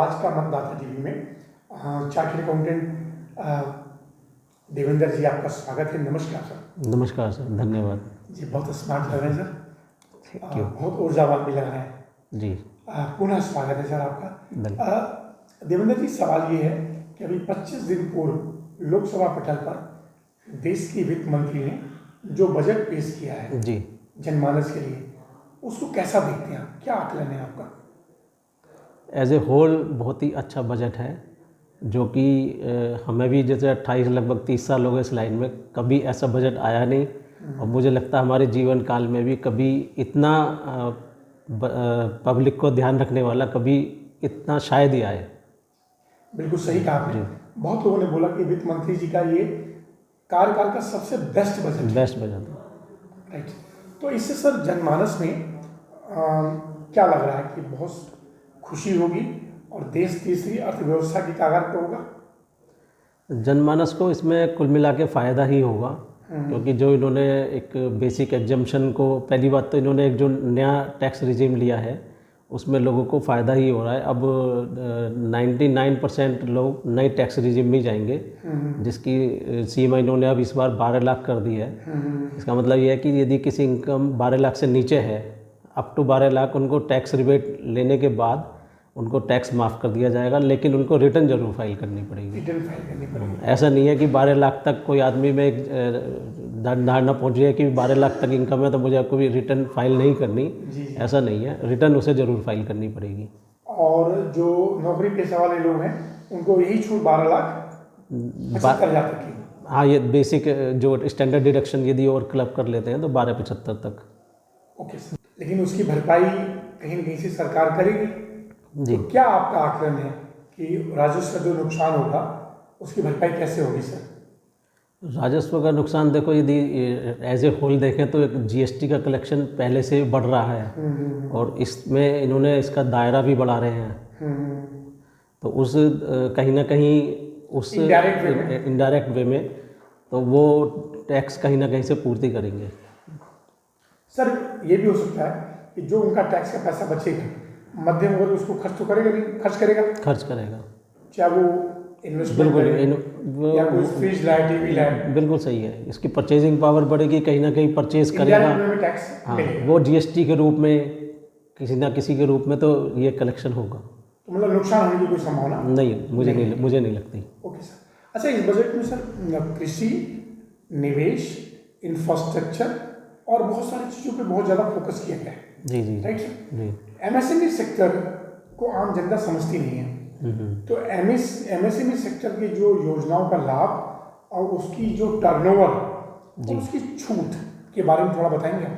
आज का मतदाता टीवी में चार्टर्ड अकाउंटेंट देवेंद्र जी, आपका स्वागत है। नमस्कार सर। नमस्कार सर, धन्यवाद जी, बहुत स्मार्ट लग रहे हैं सर। थैंक यू बहुत ऊर्जावान भी लग रहे हैं जी। पुनः स्वागत है सर आपका। धन्यवाद। देवेंद्र जी, सवाल ये है कि अभी 25 दिन पूर्व लोकसभा पटल पर देश की वित्त मंत्री ने जो बजट पेश किया है जी, जनमानस के लिए, उसको कैसा देखते हैं आप? क्या आकलन है आपका? एज ए होल बहुत ही अच्छा बजट है, जो कि हमें भी जैसे 28 लगभग 30 साल हो गए इस लाइन में, कभी ऐसा बजट आया नहीं। और मुझे लगता है हमारे जीवन काल में भी कभी इतना पब्लिक को ध्यान रखने वाला कभी इतना शायद ही आए। बिल्कुल सही कहा आपने। बहुत लोगों ने बोला कि वित्त मंत्री जी का ये कार्यकाल का सबसे बेस्ट बजट है। बेस्ट बजट है, राइट। तो इससे सर जनमानस में क्या लग रहा है कि बहुत खुशी होगी और देश तीसरी अर्थव्यवस्था की कगार पर होगा? जनमानस को इसमें कुल मिला के फ़ायदा ही होगा, क्योंकि जो इन्होंने एक बेसिक एग्जम्पशन को, पहली बात तो इन्होंने एक जो नया टैक्स रिजीम लिया है उसमें लोगों को फ़ायदा ही हो रहा है। अब 99% लोग नए टैक्स रिजीम में जाएंगे, जिसकी सीमा इन्होंने अब इस बार 12 लाख कर दी है। इसका मतलब ये है कि यदि किसी इनकम 12 लाख से नीचे है, अप टू 12 लाख, उनको टैक्स रिबेट लेने के बाद उनको टैक्स माफ़ कर दिया जाएगा, लेकिन उनको रिटर्न जरूर फाइल करनी पड़ेगी। रिटर्न फाइल करनी पड़ेगी। ऐसा नहीं है कि 12 लाख तक कोई आदमी में एक धारणा पहुँच जाए कि 12 लाख तक इनकम है तो मुझे कोई रिटर्न फाइल नहीं करनी। ऐसा नहीं है, रिटर्न उसे ज़रूर फाइल करनी पड़ेगी। और जो नौकरी पेशा वाले लोग हैं उनको यही छूट 12 लाख 75,000 तक की। हाँ, ये बेसिक जो स्टैंडर्ड डिडक्शन यदि और क्लब कर लेते हैं तो 12,75 तक। ओके सर, लेकिन उसकी भरपाई कहीं न कहीं से सरकार करेगी जी। तो क्या आपका आकलन है कि राजस्व का जो नुकसान होगा उसकी भरपाई कैसे होगी सर? राजस्व का नुकसान देखो, यदि एज ए होल देखें तो एक जीएसटी का कलेक्शन पहले से बढ़ रहा है और इसमें इन्होंने इसका दायरा भी बढ़ा रहे हैं। तो उस कहीं ना कहीं उस इनडायरेक्ट वे में तो वो टैक्स कहीं ना कहीं से पूर्ति करेंगे। सर, ये भी हो सकता है कि जो उनका टैक्स का पैसा बचेगा, मध्यम वर्ग उसको खर्च तो करेगा नहीं, खर्च करेगा, चाहे वो इन्वेस्टमेंट करे या कोई फ्रिज लाए, टीवी लाए। बिल्कुल सही है, इसकी परचेजिंग पावर बढ़ेगी, कहीं ना कहीं परचेज करेगा। हाँ, वो जीएसटी के रूप में, किसी ना किसी के रूप में तो ये कलेक्शन होगा। तो मतलब नुकसान होने की कोई संभावना नहीं, मुझे नहीं लगती। Okay sir. अच्छा, इस बजट में सर कृषि, निवेश, इंफ्रास्ट्रक्चर और बहुत सारी चीज़ों पे बहुत ज़्यादा फोकस किया गया है। जी जी, राइट सर। जी। एमएसएमई सेक्टर को आम जनता समझती नहीं है, तो एमएसएमई सेक्टर की जो योजनाओं का लाभ और उसकी जो टर्नओवर और उसकी छूट के बारे में थोड़ा बताएंगे आप?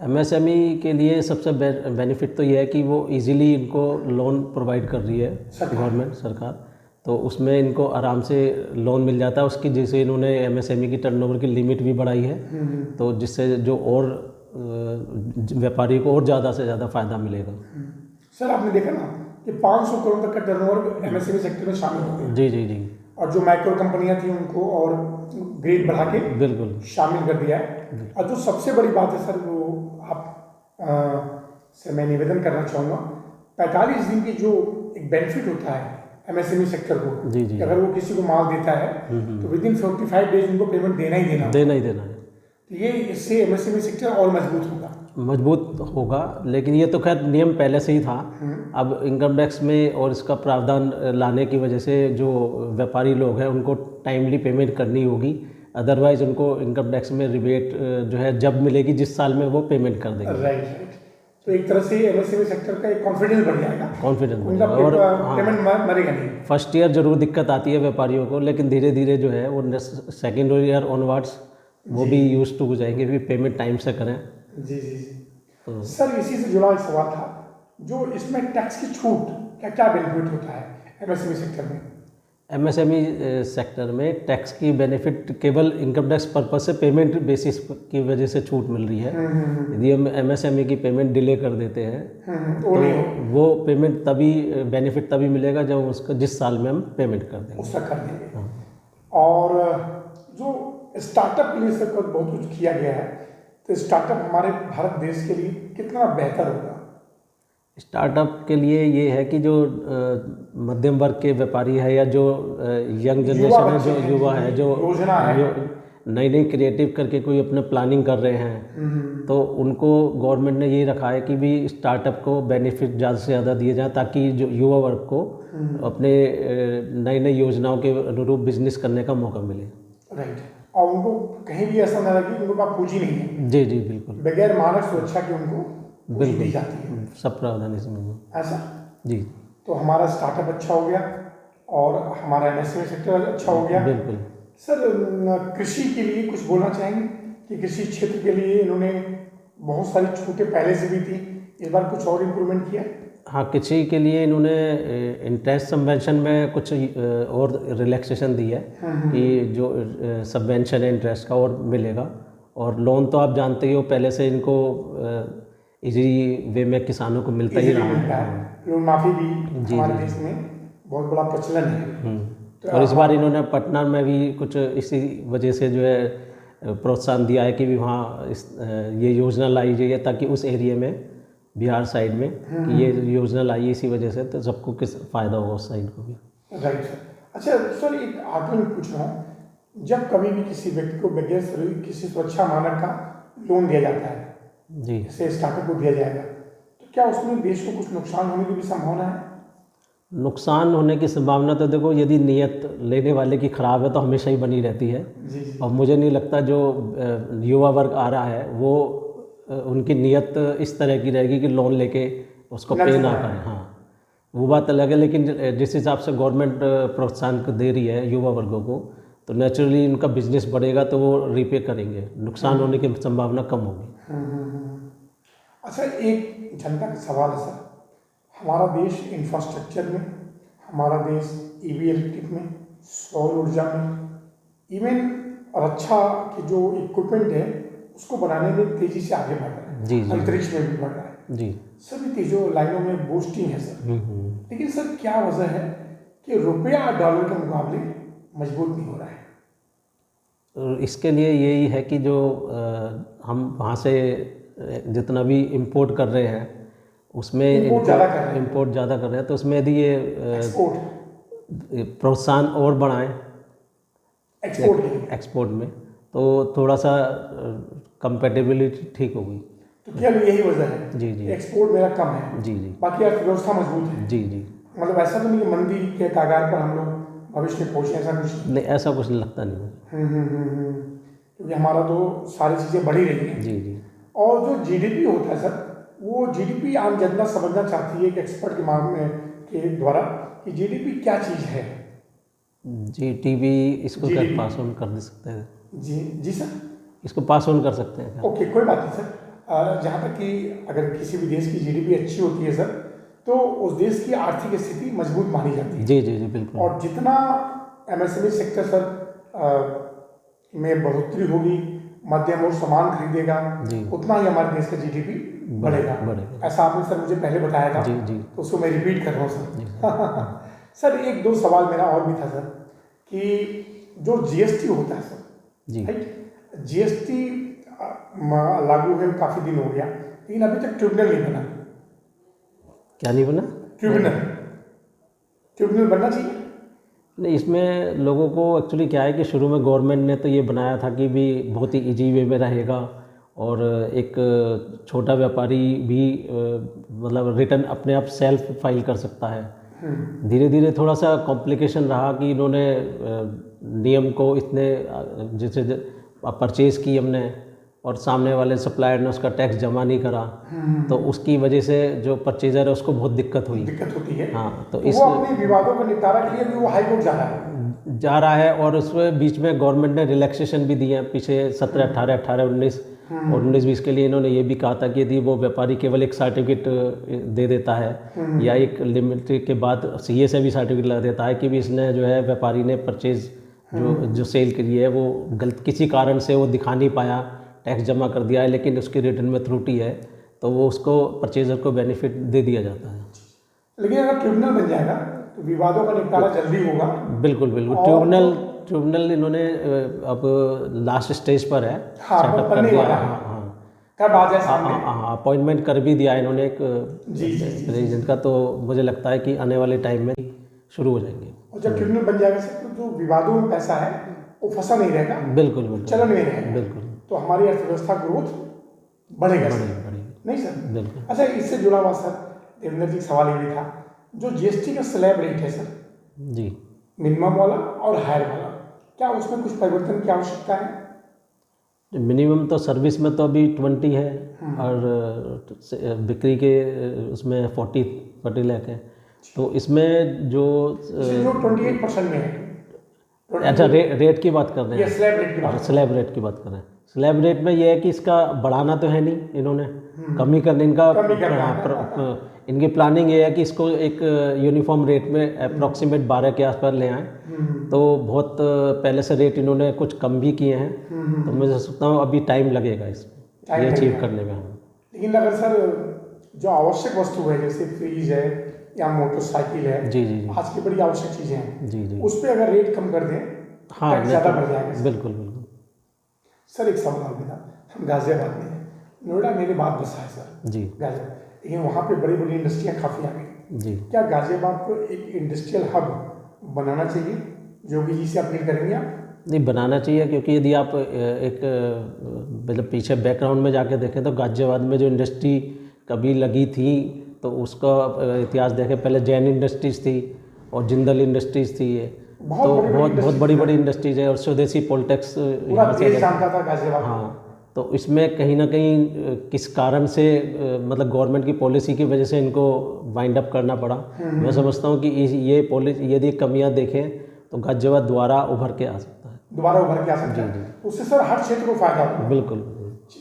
एमएसएमई के लिए सबसे बेनिफिट तो ये है कि वो इजीली इनको लोन प्रोवाइड कर रही है गवर्नमेंट, सरकार। तो उसमें इनको आराम से लोन मिल जाता है उसकी, जैसे इन्होंने एमएसएमई की टर्नओवर की लिमिट भी बढ़ाई है, तो जिससे जो और व्यापारी को और ज़्यादा से ज़्यादा फ़ायदा मिलेगा। सर, आपने देखा ना कि 500 करोड़ तक का टर्नओवर एमएसएमई सेक्टर में शामिल हो गया। जी जी जी। और जो माइक्रो कंपनियां थी उनको और ग्रेड बढ़ा के बिल्कुल शामिल कर दिया है। और जो सबसे बड़ी बात है सर, वो आप से मैं निवेदन करना चाहूँगा, 45 दिन की जो एक बेनिफिट होता है एमएसएमई सेक्टर को, जी जी, अगर वो किसी को माल देता है तो विदिन 45 डेज उनको पेमेंट देना ही देना है। तो ये इससे एमएसएमई सेक्टर और मजबूत होगा। लेकिन ये तो खैर नियम पहले से ही था। अब इनकम टैक्स में और इसका प्रावधान लाने की वजह से जो व्यापारी लोग हैं उनको टाइमली पेमेंट करनी होगी, अदरवाइज उनको इनकम टैक्स में रिबेट जो है जब मिलेगी जिस साल में वो पेमेंट कर देंगे। राइट। तो एक तरह से एमएसएमई सेक्टर का एक कॉन्फिडेंस बढ़ जाएगा। और पेमेंट मरेगा नहीं। फर्स्ट ईयर जरूर दिक्कत आती है व्यापारियों को, लेकिन धीरे धीरे जो है वो सेकेंड ईयर ऑनवर्ड्स वो भी यूज टू हो जाएंगे, भी पेमेंट टाइम से करें। जी जी जी। तो सर, इसी से जुड़ा एक सवाल था, जो इसमें टैक्स की छूट क्या क्या बेनिफिट होता है एमएसएमई सेक्टर में? एमएसएमई सेक्टर में टैक्स की बेनिफिट केवल इनकम टैक्स पर्पस से पेमेंट बेसिस की वजह से छूट मिल रही है। यदि हम एमएसएमई की पेमेंट डिले कर देते हैं तो वो पेमेंट तभी बेनिफिट तभी मिलेगा जब उसका जिस साल में हम पेमेंट कर देंगे, उसका कर देंगे। और जो स्टार्टअप के लिए सर बहुत कुछ किया गया है, तो स्टार्टअप हमारे भारत देश के लिए कितना बेहतर होगा? स्टार्टअप के लिए ये है कि जो मध्यम वर्ग के व्यापारी है या जो यंग जनरेशन है, जो युवा है, जो नई नई क्रिएटिव करके कोई अपना प्लानिंग कर रहे हैं, तो उनको गवर्नमेंट ने ये रखा है कि भी स्टार्टअप को बेनिफिट ज़्यादा से ज़्यादा दिए जाए, ताकि जो युवा वर्ग को अपने नई नई योजनाओं के अनुरूप बिजनेस करने का मौका मिले। राइट, और उनको कहीं भी ऐसा ना लगे उनके पास पूंजी नहीं है। जी जी बिल्कुल, बगैर मानक सुरक्षा के उनको पूंजी दी जाती है। सब प्रावधान इसमें ऐसा जी। तो हमारा स्टार्टअप अच्छा हो गया और हमारा एमएसएमई सेक्टर अच्छा हो गया। बिल्कुल सर, कृषि के लिए कुछ बोलना चाहेंगे कि कृषि क्षेत्र के लिए इन्होंने बहुत सारी छूटें पहले से भी थी, इस बार कुछ और इम्प्रूवमेंट किया? हाँ, कृषि के लिए इन्होंने इंटरेस्ट सबवेंशन में कुछ और रिलैक्सेशन दी है कि जो सबवेंशन है इंटरेस्ट का और मिलेगा, और लोन तो आप जानते ही हो पहले से इनको इजी वे में किसानों को मिलता ही रहा है। लोन माफ़ी भी हमारे देश में बहुत बड़ा प्रचलन है। तो और इस बार इन्होंने पटना में भी कुछ इसी वजह से जो है प्रोत्साहन दिया है कि भी वहाँ ये योजना लाई गई है, ताकि उस एरिया में बिहार साइड में कि ये योजना लाई है इसी वजह से, तो सबको किस फ़ायदा होगा उस साइड को भी। Right sir. अच्छा सर, एक आखिरी में पूछ रहा हूँ, जब कभी भी किसी व्यक्ति को बगैर किसी सुरक्षा मानक का लोन दिया जाता है जी, जैसे स्टार्टअप को दिया जाएगा, तो क्या उसमें देश को कुछ नुकसान होने की भी संभावना है? नुकसान होने की संभावना तो देखो, यदि नीयत लेने वाले की ख़राब है तो हमेशा ही बनी रहती है। जी जी। और मुझे नहीं लगता जो युवा वर्ग आ रहा है वो उनकी नीयत इस तरह की रहेगी कि लोन लेके उसको पे ना करें। हाँ, वो बात अलग है, लेकिन जिस हिसाब से गवर्नमेंट प्रोत्साहन दे रही है युवा वर्गों को, तो नेचुरली उनका बिजनेस बढ़ेगा तो वो रीपे करेंगे, नुकसान होने की संभावना कम होगी। अच्छा, एक जनता का सवाल है सर, हमारा देश इंफ्रास्ट्रक्चर में, हमारा देश ईवी इलेक्ट्रिक में, सौर ऊर्जा में, इवन रक्षा के जो इक्विपमेंट है उसको बनाने में तेजी से आगे बढ़ रहा है। जी जी, अंतरिक्ष में भी बढ़ रहा है जी। सभी तेजों लाइनों में बूस्टिंग है सर। लेकिन सर क्या वजह है कि रुपया डॉलर के मुकाबले मजबूत नहीं हो रहा है? तो इसके लिए यही है कि जो हम वहाँ से जितना भी इंपोर्ट कर रहे हैं उसमें इंपोर्ट ज़्यादा कर रहे हैं, तो उसमें यदि ये प्रोत्साहन और बढ़ाएं एक्सपोर्ट में, तो थोड़ा सा कंपेटेबिलिटी ठीक होगी। तो क्या यही वजह है? जी जी, एक्सपोर्ट मेरा कम है। जी जी, बाकी अर्थव्यवस्था मजबूत है। जी जी, मतलब ऐसा तो नहीं कि मंदी के कागार पर हम लोग भविष्य में पहुँचे, ऐसा कुछ नहीं, ऐसा कुछ लगता नहीं मुझे। क्योंकि हमारा तो सारी चीज़ें बढ़ी रही हैं। जी जी। और जो जीडीपी होता है सर, वो जीडीपी आम जनता समझना चाहती है एक एक्सपर्ट के मामले के द्वारा कि जीडीपी क्या चीज़ है। जीडीपी इसको क्या पास ऑन कर दे सकते हैं? जी जी सर, इसको पास ऑन कर सकते हैं। ओके, कोई बात नहीं सर। जहाँ तक कि अगर किसी भी देश की जीडीपी अच्छी होती है सर, तो उस देश की आर्थिक स्थिति मजबूत मानी जाती है। जी जी जी बिल्कुल। और जितना एमएसएमई सेक्टर सर में बढ़ोतरी होगी, मध्यम और सामान खरीदेगा, उतना ही हमारे देश का जीडीपी बढ़ेगा। ऐसा आपने सर मुझे पहले बताया था। जी जी। तो उसको मैं रिपीट कर रहा हूँ सर। सर, एक दो सवाल मेरा और भी था सर, कि जो जीएसटी होता है सर, जी, जीएसटी लागू है काफ़ी दिन हो गया, लेकिन अभी तक ट्रिब्यूनल नहीं बना। क्या नहीं बना? ट्रिब्यूनल बनना चाहिए। नहीं, इसमें लोगों को एक्चुअली क्या है कि शुरू में गवर्नमेंट ने तो ये बनाया था कि भी बहुत ही इजी वे में रहेगा, और एक छोटा व्यापारी भी मतलब रिटर्न अपने आप सेल्फ फाइल कर सकता है। धीरे धीरे थोड़ा सा कॉम्प्लिकेशन रहा कि इन्होंने नियम को इतने जैसे परचेज़ की हमने और सामने वाले सप्लायर ने उसका टैक्स जमा नहीं करा, तो उसकी वजह से जो परचेजर है उसको बहुत दिक्कत होती है। हाँ, तो वो अपने विवादों का निपटारा के लिए भी वो हाई कोर्ट जा रहा है। और उसमें बीच में गवर्नमेंट ने रिलैक्सेशन भी दिए हैं पीछे 17, 18, 18, 19 और 19-20 के लिए। इन्होंने ये भी कहा था कि यदि वो व्यापारी केवल एक सर्टिफिकेट दे देता है या एक लिमिट के बाद सीए से भी सर्टिफिकेट लगा देता है कि भी इसने जो है व्यापारी ने परचेज जो सेल करी है वो गलत किसी कारण से वो दिखा नहीं पाया, टैक्स जमा कर दिया है, लेकिन उसकी रिटर्न में त्रुटि है, तो वो उसको परचेजर को बेनिफिट दे दिया जाता है। लेकिन अगर ट्रिब्यूनल बन जाएगा तो विवादों का निपटारा जल्दी होगा। बिल्कुल बिल्कुल। ट्रिब्यूनल इन्होंने अब लास्ट स्टेज पर है, सेटअप कर दिया। हाँ, कब आ जाए सामने? हाँ, अपॉइंटमेंट कर भी दिया इन्होंने एक जी जी जी। प्रेसिडेंट का, तो मुझे लगता है कि आने वाले टाइम में शुरू हो जाएंगे। और जब ट्रिब्यूनल बन जाएगा सर तो जो विवादों में पैसा है वो फंसा नहीं रहेगा, बिल्कुल बिल्कुल चलन में रहेगा, बिल्कुल, तो हमारी अर्थव्यवस्था ग्रोथ बढ़ेगा सर। बढ़ेगी नहीं सर? बिल्कुल। अच्छा, इससे जुड़ा हुआ सर देवेंद्र जी सवाल ये भी था, जो जीएसटी का स्लैब रेट है सर, जी, मिनिमम वाला और हायर वाला, क्या उसमें कुछ परिवर्तन की आवश्यकता है? मिनिमम तो सर्विस में तो अभी 20 है और बिक्री के उसमें 40 लाख है। तो इसमें जो जो 28% में है, अच्छा रेट की बात कर रहे ये हैं, स्लैब रेट की बात स्लैब रेट की बात कर रहे हैं। स्लैब रेट में ये है कि इसका बढ़ाना तो है नहीं, इन्होंने कमी करने इनकी प्लानिंग ये है कि इसको एक यूनिफॉर्म रेट में अप्रॉक्सीमेट 12 के आसपास ले आएँ। तो बहुत पहले से रेट इन्होंने कुछ कम भी किए हैं, तो मैं सोचता हूँ अभी टाइम लगेगा इसमें ये अचीव करने में। लेकिन अगर सर जो आवश्यक वस्तु है जैसे फ्रिज है या मोटरसाइकिल है, जी जी जी, आज की बड़ी आवश्यक चीज़ें हैं, जी जी, उस पर अगर रेट कम कर दें हाँ ज़्यादा बढ़ जाएगा। बिल्कुल बिल्कुल। सर एक सवाल मेरा, हम गाजियाबाद में हैं, नोएडा मेरे बाद बसा है सर जी, गाजियाबाद, लेकिन वहाँ पे बड़ी बड़ी इंडस्ट्रियाँ काफ़ी आ गई जी। क्या गाजियाबाद को एक इंडस्ट्रियल हब बनाना चाहिए? योगी जी से अपील करेंगे आप? नहीं, बनाना चाहिए, क्योंकि यदि आप एक मतलब पीछे बैकग्राउंड में जाके देखें तो गाजियाबाद में जो इंडस्ट्री कभी लगी थी तो उसका इतिहास देखें, पहले जैन इंडस्ट्रीज़ थी और जिंदल इंडस्ट्रीज़ थी, ये तो बहुत बड़ी बड़ी इंडस्ट्रीज़ है, और स्वदेशी पॉलिटेक्स यहाँ से जानता था गाजियाबाद। हाँ, तो इसमें कहीं ना कहीं किस कारण से मतलब गवर्नमेंट की पॉलिसी की वजह से इनको वाइंड अप करना पड़ा। मैं समझता हूँ कि ये पॉलिसी यदि कमियाँ देखें तो गाजियाबाद दोबारा उभर के आ सकता है, दोबारा उभर के आ सकता है। उससे सर हर क्षेत्र को फायदा होगा। बिल्कुल,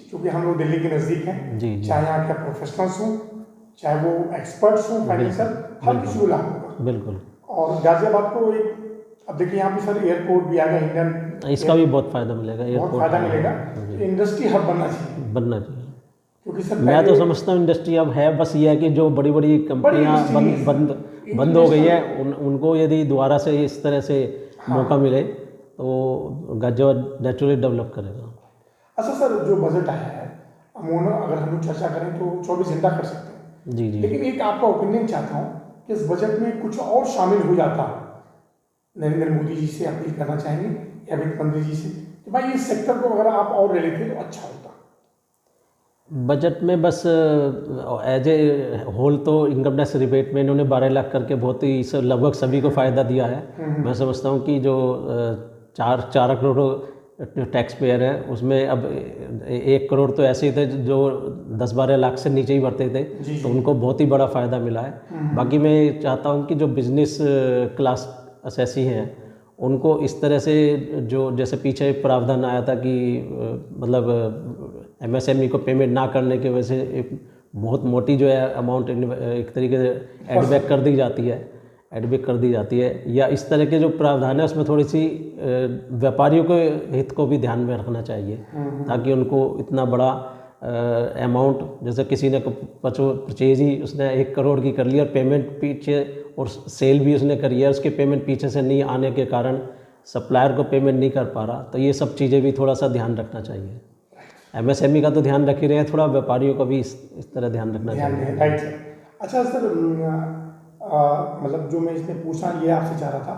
क्योंकि हम लोग दिल्ली के नज़दीक हैं, जी, चाहे यहाँ के प्रोफेशनल्स हों, चाहे वो एक्सपर्ट्स हों, फाइनेंशियल, हर किसी को लाभ होगा। बिल्कुल। और गाजियाबाद को एक, अब देखिए यहाँ पे सर एयरपोर्ट भी आ गया, इंडियन, इसका भी बहुत फ़ायदा मिलेगा, बहुत फायदा मिलेगा। इंडस्ट्री हब बनना चाहिए, क्योंकि सर मैं तो समझता हूँ इंडस्ट्री अब है, बस ये है कि जो बड़ी बड़ी कंपनियाँ बंद हो गई है उनको यदि दोबारा से इस तरह से मौका मिले तो गाजियाबाद नेचुरली डेवलप करेगा। अच्छा सर, जो बजट आया है अमूमन अगर हम लोग चर्चा करें तो 24 घंटा कर सकते हैं, जी जी, लेकिन एक आपका ओपिनियन चाहता हूँ कि इस बजट में कुछ और शामिल हो जाता, नरेंद्र मोदी जी से अपील करना चाहेंगे या वित्त मंत्री जी से कि भाई इस सेक्टर को अगर आप और ले लेते तो अच्छा होता। बजट में बस एज ए होल तो इनकम टैक्स रिबेट में इन्होंने 12 लाख करके बहुत ही लगभग सभी को फ़ायदा दिया है। मैं समझता हूँ कि जो 4 करोड़ टैक्स पेयर हैं उसमें अब 1 करोड़ तो ऐसे ही थे जो 10-12 लाख से नीचे ही भरते थे, तो उनको बहुत ही बड़ा फ़ायदा मिला है। बाकी मैं चाहता हूँ कि जो बिजनेस क्लास असेसी हैं उनको इस तरह से, जो जैसे पीछे प्रावधान आया था कि मतलब एमएसएमई को पेमेंट ना करने की वजह से एक बहुत मोटी जो है अमाउंट एक तरीके से एडबैक कर दी जाती है, या इस तरह के जो प्रावधान है उसमें थोड़ी सी व्यापारियों के हित को भी ध्यान में रखना चाहिए, ताकि उनको इतना बड़ा अमाउंट, जैसे किसी ने परचेज ही उसने 1 करोड़ की कर ली और पेमेंट पीछे, और सेल भी उसने करी है, उसके पेमेंट पीछे से नहीं आने के कारण सप्लायर को पेमेंट नहीं कर पा रहा, तो ये सब चीज़ें भी थोड़ा सा ध्यान रखना चाहिए। एमएसएमई का तो ध्यान रख ही रहे हैं, थोड़ा व्यापारियों का भी इस तरह ध्यान रखना चाहिए। Right sir. अच्छा सर, मतलब जो मैं इसमें पूछना ये आपसे चाह रहा था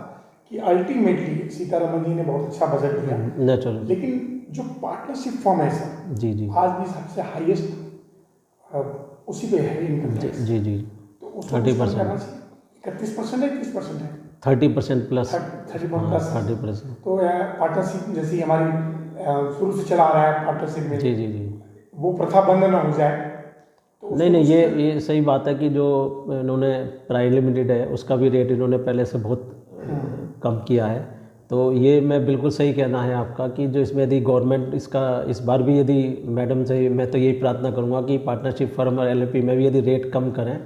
कि अल्टीमेटली सीतारमण जी ने बहुत अच्छा बजट दिया नेचुरल, लेकिन जो पार्टनरशिप फॉर्म है सर, जी जी, आज भी सबसे हाईएस्ट उसी पे है इनकम टैक्स। जी जी, तो उसको 30%, 31% है, 30% है, 30% प्लस, 30%। तो पार्टनरशिप जैसी हमारी शुरू से चला आ रहा है पार्टनरशिप में, जी जी जी, वो प्रथा बंद ना हो जाए। तो नहीं, ये सही बात है कि जो इन्होंने प्राइवेट लिमिटेड है उसका भी रेट इन्होंने पहले से बहुत कम किया है, तो ये मैं बिल्कुल सही कहना है आपका कि जो इसमें यदि गवर्नमेंट इसका इस बार भी यदि मैडम से मैं तो यही प्रार्थना करूँगा कि पार्टनरशिप फर्म और एलएलपी में भी यदि रेट कम करें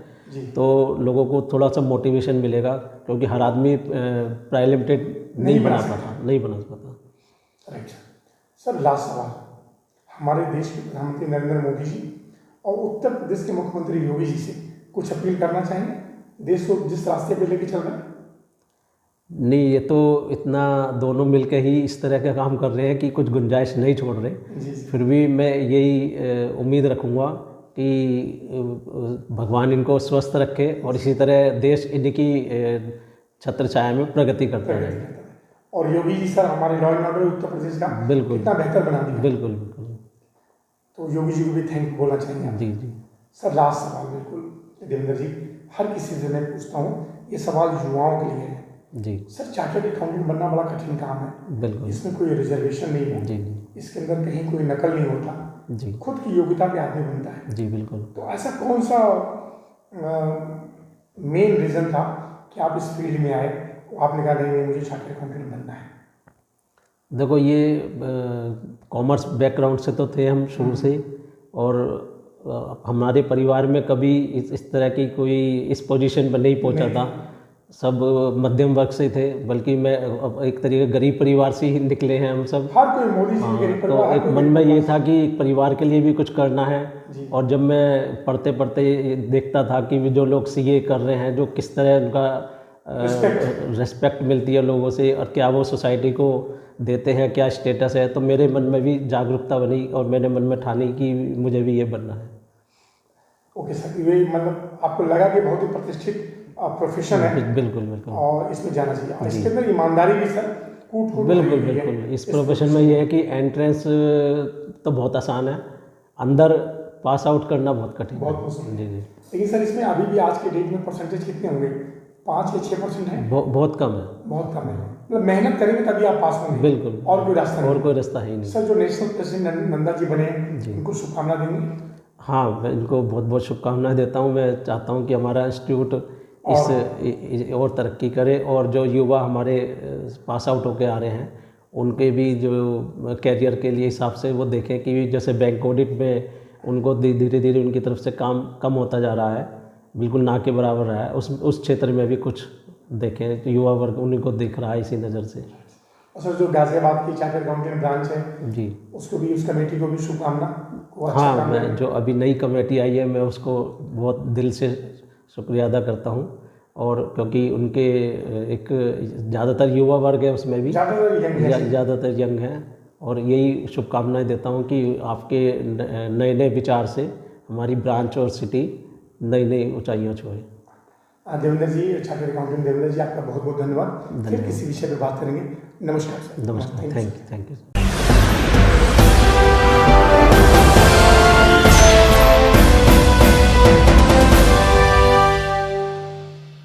तो लोगों को थोड़ा सा मोटिवेशन मिलेगा, क्योंकि हर आदमी प्राइवेट लिमिटेड नहीं बना पाता। राइट सर, लास्ट सवाल, हमारे देश के प्रधानमंत्री नरेंद्र मोदी जी और उत्तर प्रदेश के मुख्यमंत्री योगी जी से कुछ अपील करना चाहेंगे देश को जिस रास्ते पे लेके चल रहे हैं? नहीं, ये तो इतना दोनों मिलकर ही इस तरह का काम कर रहे हैं कि कुछ गुंजाइश नहीं छोड़ रहे। फिर भी मैं यही उम्मीद रखूँगा कि भगवान इनको स्वस्थ रखे और इसी तरह देश इनकी छत्र छाया में प्रगति करता रहे। और योगी जी सर हमारे law and order Uttar Pradesh का बिल्कुल कितना बेहतर बना दिया। बिल्कुल बिल्कुल। तो योगी जी को भी थैंक यू बोलना चाहेंगे आप। जी जी सर लास्ट सवाल बिल्कुल देवेंद्र जी, हर किसी से मैं पूछता हूँ, ये सवाल युवाओं के लिए है जी। सर चार्टर्ड अकाउंटेंट बनना बड़ा कठिन काम है। बिल्कुल। इसमें कोई रिजर्वेशन नहीं है। जी जी। इसके अंदर कहीं कोई नकल नहीं होता जी। खुद की योग्यता पे आदमी बनता है। जी बिल्कुल। तो ऐसा कौन सा मेन रीज़न था कि आप इस फील्ड में आए, आपने कहा नहीं मुझे चार्टर्ड अकाउंटेंट बनना है? देखो ये कॉमर्स बैकग्राउंड से तो थे हम शुरू से ही, और हमारे परिवार में कभी इस तरह की कोई इस पोजीशन पर नहीं पहुंचा था। सब मध्यम वर्ग से थे, बल्कि मैं एक तरीके गरीब परिवार से ही निकले हैं हम सब। हर कोई मोदी जी गरीब तो परिवार, एक मन में ये था कि परिवार के लिए भी कुछ करना है। और जब मैं पढ़ते पढ़ते देखता था कि जो लोग सीए कर रहे हैं, जो किस तरह उनका रिस्पेक्ट मिलती है लोगों से, और क्या वो सोसाइटी को देते हैं, क्या स्टेटस है, तो मेरे मन में भी जागरूकता बनी और मैंने मन में ठानी कि मुझे भी ये बनना है। ओके सर, ये मतलब आपको लगा कि बहुत ही प्रतिष्ठित प्रोफेशन है। बिल्कुल बिल्कुल। और इसमें जाना चाहिए, और इसके अंदर ईमानदारी भी सर कूट बिल्कुल बिल्कुल। इस प्रोफेशन में ये है कि एंट्रेंस तो बहुत आसान है, अंदर पास आउट करना बहुत कठिन है। जी जी। लेकिन सर इसमें अभी भी आज के डेट में परसेंटेज कितने होंगे? 5 या 6% है? बहुत कम है। बहुत कम है। मतलब मेहनत करेंगे तभी आप पास होंगे। बिल्कुल। और कोई रास्ता नहीं। और कोई रास्ता ही नहीं। सर जो नेशनल प्रेसिडेंट नंदा जी बने, उनको शुभकामना देंगे? हाँ, मैं इनको बहुत बहुत शुभकामनाएं देता हूँ। मैं चाहता हूँ कि हमारा इंस्टीट्यूट इस और तरक्की करे, और जो युवा हमारे पास आउट होके आ रहे हैं उनके भी जो कैरियर के लिए हिसाब से वो देखें कि जैसे बैंक ऑडिट में उनको धीरे धीरे उनकी तरफ से काम कम होता जा रहा है, बिल्कुल ना के बराबर रहा है, उस क्षेत्र में भी कुछ देखें। तो युवा वर्ग उन्हीं को देख रहा है इसी नज़र से। और सर जो गाजियाबाद की चार्टर्ड अकाउंटेंट ब्रांच है जी, उसको भी, उस कमेटी को भी शुभकामना। हाँ, मैं जो अभी नई कमेटी आई है मैं उसको बहुत दिल से शुक्रिया अदा करता हूँ, और क्योंकि उनके एक ज़्यादातर युवा वर्ग है, उसमें भी ज़्यादातर यंग हैं, और यही शुभकामनाएं देता हूँ कि आपके नए नए विचार से हमारी ब्रांच और सिटी नई नई ऊंचाइयाँ छुए। देवेंद्र जी, चार्टर्ड अकाउंटेंट देवेंद्र जी, आपका बहुत बहुत धन्यवाद। फिर किसी विषय पर बात करेंगे। नमस्कार सर। नमस्कार। Thank you.